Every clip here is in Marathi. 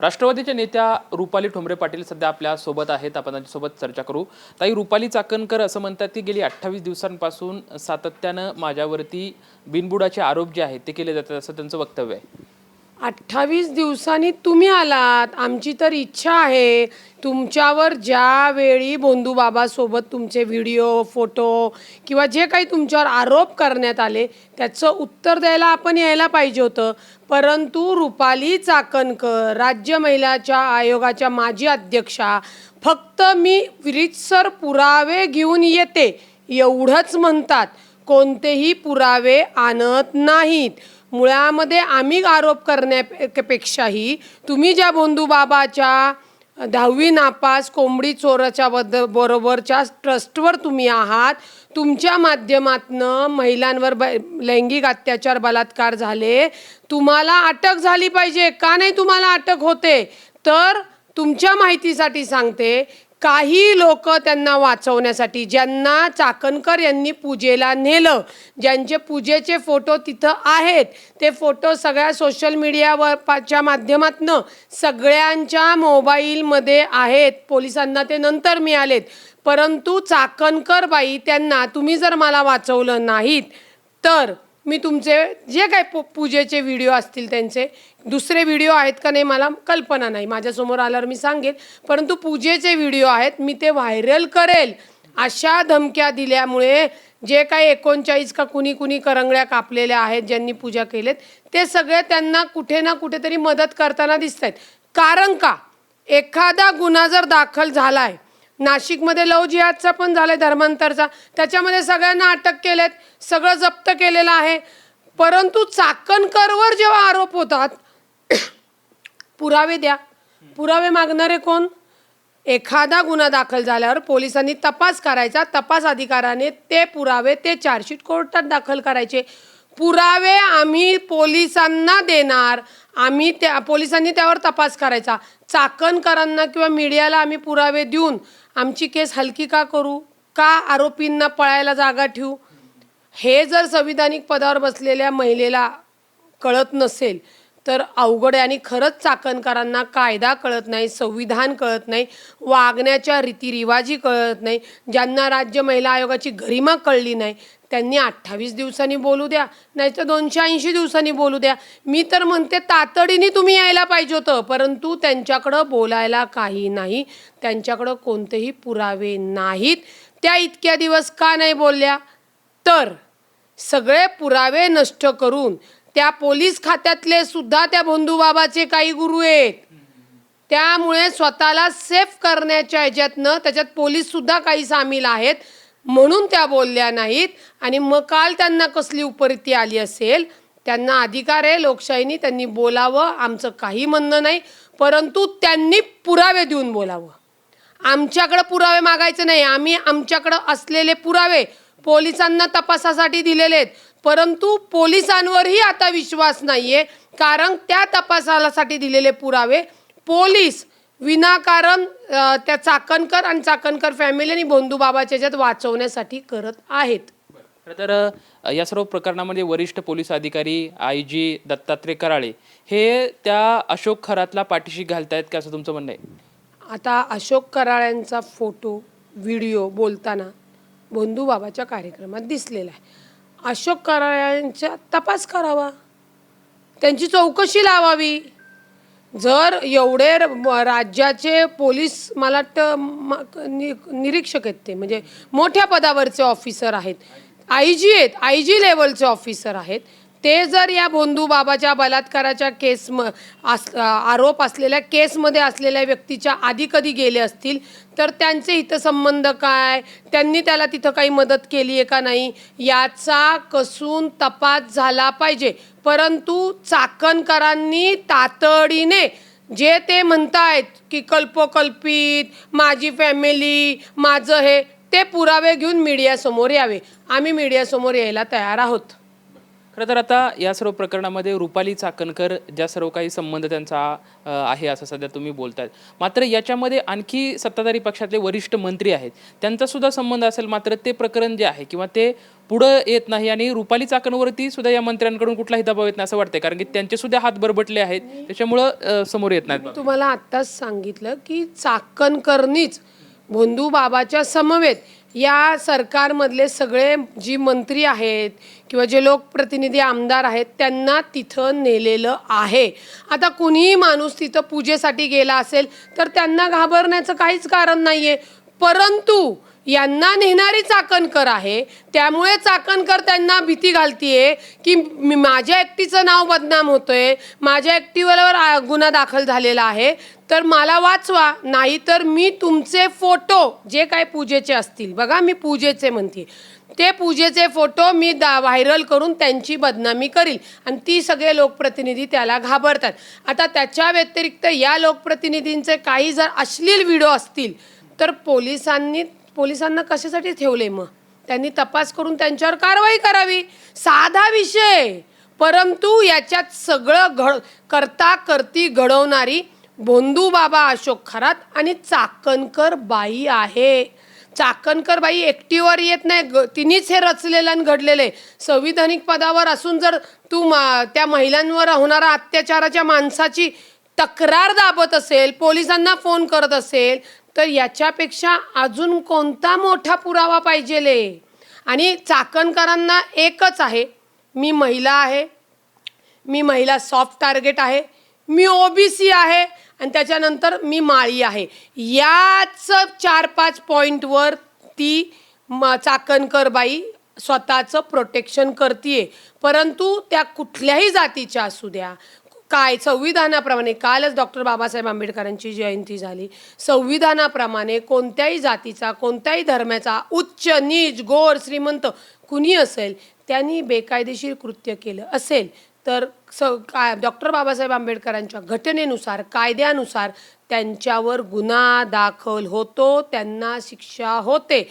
राष्ट्रवादीच्या नेत्या रुपाली ठोंबरे पाटील सध्या आपल्या सोबत आहेत. आपण त्यांच्यासोबत चर्चा करू. ताई, रुपाली चाकणकर असं म्हणतात की गेली 28 दिवसांपासून सातत्यानं माझ्यावरती बिनबुडाचे आरोप जे आहेत ते केले जातात, असं त्यांचं वक्तव्य आहे. 28 दिवसांनी तुम्ही आलात. आमची तर इच्छा आहे तुमच्यावर ज्यावेळी भोंदूबाबासोबत तुमचे व्हिडिओ, फोटो किंवा जे काही तुमच्यावर आरोप करण्यात आले त्याचं उत्तर द्यायला आपण यायला पाहिजे होतं. परंतु रुपाली चाकणकर, राज्य महिलाच्या आयोगाच्या माजी अध्यक्षा, फक्त मी रीतसर पुरावे घेऊन येते एवढंच म्हणतात. कोणतेही पुरावे आणत नाहीत. मुळामध्ये आम्ही आरोप करण्यापेक्षाही तुम्ही ज्या भोंदूबाबाच्या 10वी नापास कोंबडी चोराच्या बरोबरच्या ट्रस्टवर तुम्ही आहात, तुमच्या माध्यमातनं महिलांवर लैंगिक अत्याचार, बलात्कार झाले, तुम्हाला अटक झाली पाहिजे. का नाही तुम्हाला अटक होते? तर तुमच्या माहितीसाठी सांगते, काही लोक त्यांना वाचवण्यासाठी, ज्यांना चाकणकर यांनी पूजेला नेलं, ज्यांचे पूजेचे फोटो तिथं आहेत, ते फोटो सगळ्या सोशल मीडियावरच्या माध्यमातनं सगळ्यांच्या मोबाईलमध्ये आहेत. पोलिसांना ते नंतर मिळालेत. परंतु चाकणकर बाई, त्यांना तुम्ही जर मला वाचवलं नाहीत तर मी तुमचे जे काही पूजेचे व्हिडिओ असतील, त्यांचे दुसरे व्हिडिओ आहेत का नाही मला कल्पना नाही, माझ्यासमोर आल्यावर मी सांगेन, परंतु पूजेचे व्हिडिओ आहेत, मी ते व्हायरल करेल अशा धमक्या दिल्यामुळे जे काही 39 का कुणी करंगळ्या कापलेल्या आहेत ज्यांनी पूजा केलेत, ते सगळे त्यांना कुठे ना कुठेतरी मदत करताना दिसत आहेत. कारण का, एखादा गुन्हा जर दाखल झालाय, नाशिकमध्ये लव जिहादचा पण झालाय, धर्मांतरचा, त्याच्यामध्ये सगळ्यांना अटक केलेत, सगळं जप्त केलेलं आहे. परंतु चाकणकरवर जेव्हा आरोप होतात, पुरावे द्या. पुरावे मागणारे कोण? एखादा गुन्हा दाखल झाल्यावर पोलिसांनी तपास करायचा, तपास अधिकाऱ्याने ते पुरावे, ते चार्जशीट कोर्टात दाखल करायचे. पुरावे आम्ही पोलिसांना देणार, आम्ही पोलिसांनी त्यावर तपास करायचा. चाकणकरांना किंवा मीडियाला आम्ही पुरावे देऊन आमची केस हलकी का करू? का आरोपींना पळायला जागा ठेवू? हे जर संविधानिक पदावर बसलेल्या महिलेला कळत नसेल तर अवघड आहे. आणि खरंच चाकणकरांना कायदा कळत नाही, संविधान कळत नाही, वागण्याच्या रीतिरिवाजी कळत नाही. ज्यांना राज्य महिला आयोगाची गरिमा कळली नाही, त्यांनी 28 दिवसांनी बोलू द्या, नाही तर 280 दिवसांनी बोलू द्या. मी तर म्हणते तातडीने तुम्ही यायला पाहिजे होतं. परंतु त्यांच्याकडं बोलायला काही नाही, त्यांच्याकडं कोणतेही पुरावे नाहीत. त्या इतक्या दिवस का नाही बोलल्या? तर सगळे पुरावे नष्ट करून त्या पोलीस खात्यातले सुद्धा त्या भोंदूबाबाचे काही गुरु आहेत, त्यामुळे स्वतःला सेफ करण्याच्या ह्याच्यातनं त्याच्यात पोलीस सुद्धा काही सामील आहेत, म्हणून त्या बोलल्या नाहीत. आणि मग काल त्यांना कसली उपरीती आली असेल? त्यांना अधिकार आहे लोकशाहीने, त्यांनी बोलावं, आमचं काही म्हणणं नाही, परंतु त्यांनी पुरावे देऊन बोलावं. आमच्याकडं पुरावे मागायचे नाही. आम्ही आमच्याकडं असलेले पुरावे पोलिसांना तपासासाठी दिलेले आहेत, परंतु पोलिसांवरही आता विश्वास नाहीये. कारण त्या तपासासाठी दिलेले पुरावे पोलीस विनाकारण त्या चाकणकर आणि चाकणकर फॅमिली आणि भोंदूबाबाच्या ह्याच्यात वाचवण्यासाठी करत आहेत. तर या सर्व प्रकरणामध्ये वरिष्ठ पोलीस अधिकारी IG दत्तात्रय कराळे हे त्या अशोक खरातला पाठीशी घालतायत का, असं तुमचं म्हणणं आहे? आता अशोक कराळ्यांचा फोटो, व्हिडिओ बोलताना भोंदूबाबाच्या कार्यक्रमात दिसलेला आहे. अशोक कराळ्यांचा तपास करावा, त्यांची चौकशी लावावी. जर एवढे राज्याचे पोलीस, मला वाटतं निरीक्षक आहेत, ते म्हणजे मोठ्या पदावरचे ऑफिसर आहेत, IG आहेत, IG लेवलचे ऑफिसर आहेत, ते जर या भोंदूबाबाच्या बलात्काराच्या आरोप असलेल्या केसमध्ये असलेल्या व्यक्तीच्या आधी कधी गेले असतील तर त्यांचे हितसंबंध काय, त्यांनी त्याला तिथं काही मदत केली आहे का नाही, याचा कसून तपास झाला पाहिजे. परंतु चाकणकरांनी तातडीने जे ते म्हणतायत की कल्पोकल्पित, माझी फॅमिली, माझं हे, ते पुरावे घेऊन मीडियासमोर यावे. आम्ही मीडियासमोर यायला तयार आहोत. खरं तर आता या सर्व प्रकरणामध्ये रुपाली चाकणकर ज्या सर्व काही संबंध त्यांचा आहे असं सध्या तुम्ही बोलतायत, मात्र याच्यामध्ये आणखी सत्ताधारी पक्षातले वरिष्ठ मंत्री आहेत त्यांचा सुद्धा संबंध असेल, मात्र ते प्रकरण जे आहे किंवा ते पुढं येत नाही आणि रुपाली चाकणवरती सुद्धा या मंत्र्यांकडून कुठलाही दबाव येत नाही असं वाटतंय, कारण की त्यांचे सुद्धा हात बरबटले आहेत, त्याच्यामुळं समोर येत नाहीत. तुम्हाला आत्ताच सांगितलं की चाकणकरनीच भोंदू बाबाच्या समवेत या सरकारमधले सगळे जी मंत्री आहेत किंवा जे लोकप्रतिनिधी आमदार आहेत त्यांना तिथं नेलेलं आहे. आता कुणीही माणूस तिथं पूजेसाठी गेला असेल तर त्यांना घाबरण्याचं काहीच कारण नाही आहे, परंतु यांना नेणारी चाकणकर आहे, त्यामुळे चाकणकर त्यांना भीती घालतीये की माझ्या एकटीचं नाव बदनाम होतंय, माझ्या एकटीवर गुन्हा दाखल झालेला आहे, तर मला वाचवा, नाही तर मी तुमचे फोटो जे काय पूजेचे असतील, बघा मी पूजेचे म्हणते, ते पूजेचे फोटो मी व्हायरल करून त्यांची बदनामी करील आणि ती सगळे लोकप्रतिनिधी त्याला घाबरतात. आता त्याच्या व्यतिरिक्त या लोकप्रतिनिधींचे काही जर अश्लील व्हिडिओ असतील तर पोलिसांना कशासाठी ठेवले, मग त्यांनी तपास करून त्यांच्यावर कारवाई करावी, साधा विषय. परंतु याच्यात सगळं करता करती घडवणारी भोंदू बाबा अशोक खरात आणि चाकणकर बाई आहे. चाकणकर बाई एकटीवर येत नाही, तिनेच हे रचलेलं आणि घडलेलं आहे. संविधानिक पदावर असून जर तू त्या महिलांवर होणारा अत्याचाराच्या माणसाची तक्रार दाबत असेल, पोलिसांना फोन करत असेल, तर याच्यापेक्षा अजून कोणता मोठा पुरावा पाहिजेले. आणि चाकणकरांना एकच आहे, मी महिला आहे, मी महिला सॉफ्ट टार्गेट आहे, मी ओबीसी आहे आणि त्याच्यानंतर मी माळी आहे. याच 4-5 पॉईंटवर ती चाकणकर बाई स्वतःचं प्रोटेक्शन करतीये. परंतु त्या कुठल्याही जातीच्या असू द्या, काय संविधानाप्रमाणे, कालच डॉक्टर बाबासाहेब आंबेडकरांची जयंती झाली, संविधानाप्रमाणे कोणत्याही जातीचा, कोणत्याही धर्माचा, उच्च नीच गोर श्रीमंत कुणी असेल, त्यांनी बेकायदेशीर कृत्य केलं असेल तर डॉक्टर बाबासाहेब आंबेडकरांच्या घटनेनुसार, कायद्यानुसार त्यांच्यावर गुन्हा दाखल होतो, त्यांना शिक्षा होते.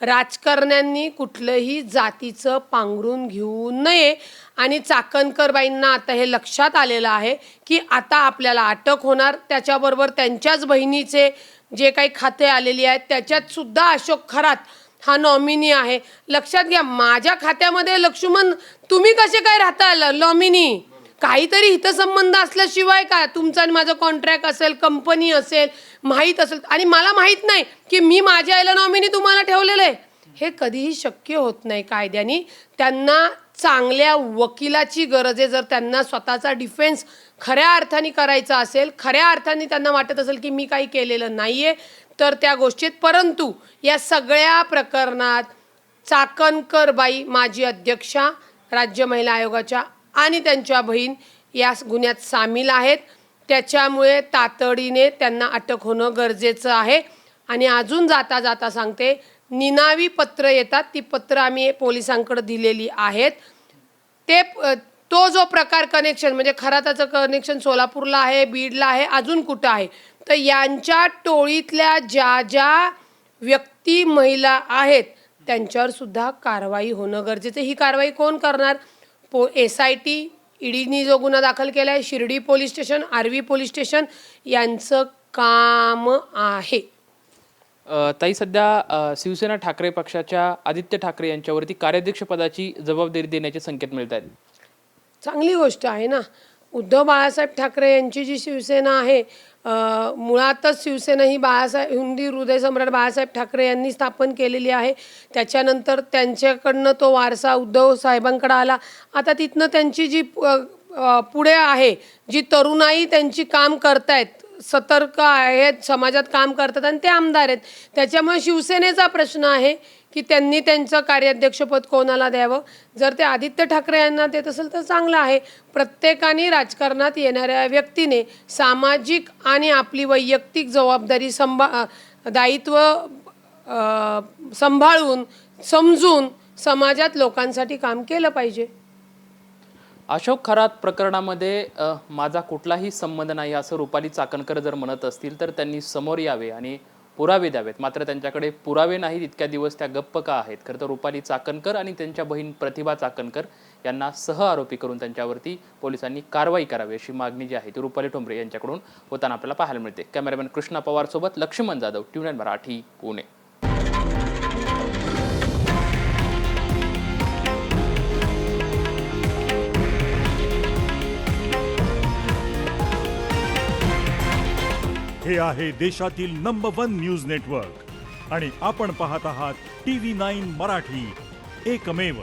राजकारण्यांनी कुठलंही जातीचं पांघरून घेऊ नये. आणि चाकणकरबाईंना आता हे लक्षात आलेलं आहे की आता आपल्याला अटक होणार, त्याच्याबरोबर त्यांच्याच बहिणीचे जे काही खाते आलेली आहेत त्याच्यात सुद्धा अशोक खरात हा नॉमिनी आहे. लक्षात घ्या, माझ्या खात्यामध्ये लक्ष्मण तुम्ही कसे काय राहता नॉमिनी, काहीतरी हितसंबंध असल्याशिवाय का तुमचा आणि माझं कॉन्ट्रॅक्ट असेल, कंपनी असेल, माहीत असेल आणि मला माहीत नाही की मी माझ्या आईला नॉमिनी तुम्हाला ठेवलेलं आहे, हे कधीही शक्य होत नाही कायद्याने. त्यांना चांगल्या वकिलाची गरज आहे. जर त्यांना स्वतःचा डिफेन्स खऱ्या अर्थाने करायचा असेल, खऱ्या अर्थाने त्यांना वाटत असेल की मी काही केलेलं नाही आहे, तर त्या गोष्टीत. परंतु या सगळ्या प्रकरणात चाकणकरबाई माजी अध्यक्षा राज्य महिला आयोगाच्या आणि त्यांच्या बहीण या गुन्ह्यात सामील आहेत. त्याच्यामुळे तातडीने त्यांना अटक होणं गरजेचं आहे. आणि अजून जाता जाता सांगते, निनावी पत्र येतात, ती पत्र आम्ही पोलिसांकडे दिलेली आहेत. तो जो प्रकार कनेक्शन म्हणजे खराताचं कनेक्शन सोलापूरला आहे, बीडला आहे, अजून कुठं आहे, तर यांच्या टोळीतल्या ज्या ज्या व्यक्ती महिला आहेत त्यांच्यावर सुद्धा कारवाई होणं गरजेचं. ही कारवाई कोण करणार? SIT, ईडीनी जो गुन्हा दाखल केला आहे, Shirdi police station, Arvi police station यांचं काम आहे. ताई, सध्या शिवसेना ठाकरे पक्षाच्या आदित्य ठाकरे यांच्यावरती कार्याध्यक्षपदाची जबाबदारी देण्याचे संकेत मिळत आहेत. चांगली गोष्ट आहे ना. उद्धव बाळासाहेब ठाकरे यांची जी शिवसेना आहे, मुळातच शिवसेना ही हिंदी हृदयसम्राट बाळासाहेब ठाकरे यांनी स्थापन केलेली आहे. त्याच्यानंतर त्यांच्याकडनं तो वारसा उद्धव साहेबांकडे आला. आता तिथनं त्यांची जी पुढे आहे, जी तरुणाई त्यांची काम करतायत, सतर्क आहेत, समाजात काम करतात आणि ते आमदार आहेत. त्याच्यामुळे शिवसेनेचा प्रश्न आहे की त्यांनी त्यांचं कार्याध्यक्षपद कोणाला द्यावं. जर ते आदित्य ठाकरे यांना देत असेल तर चांगलं आहे. प्रत्येकाने राजकारणात येणाऱ्या व्यक्तीने सामाजिक आणि आपली वैयक्तिक जबाबदारी दायित्व सांभाळून समजून समाजात लोकांसाठी काम केलं पाहिजे. अशोक खरात प्रकरणामध्ये माझा कुठलाही संबंध नाही असं रुपाली चाकणकर जर म्हणत असतील तर त्यांनी समोर यावे आणि पुरावे द्यावेत. मात्र त्यांच्याकडे पुरावे नाहीत, इतक्या दिवस त्या गप्प का आहेत? खरं तर रुपाली चाकणकर आणि त्यांच्या बहीण प्रतिभा चाकणकर यांना सहआरोपी करून त्यांच्यावरती पोलिसांनी कारवाई करावी अशी मागणी जी आहे ती रुपाली ठोंबरे यांच्याकडून होताना आपल्याला पाहायला मिळते. कॅमेरामॅन कृष्णा पवार सोबत लक्ष्मण जाधव, TVNine मराठी, पुणे. हे आहे देशातील नंबर 1 न्यूज नेटवर्क आणि आपण पाहत आहात TV9 मराठी, एकमेव.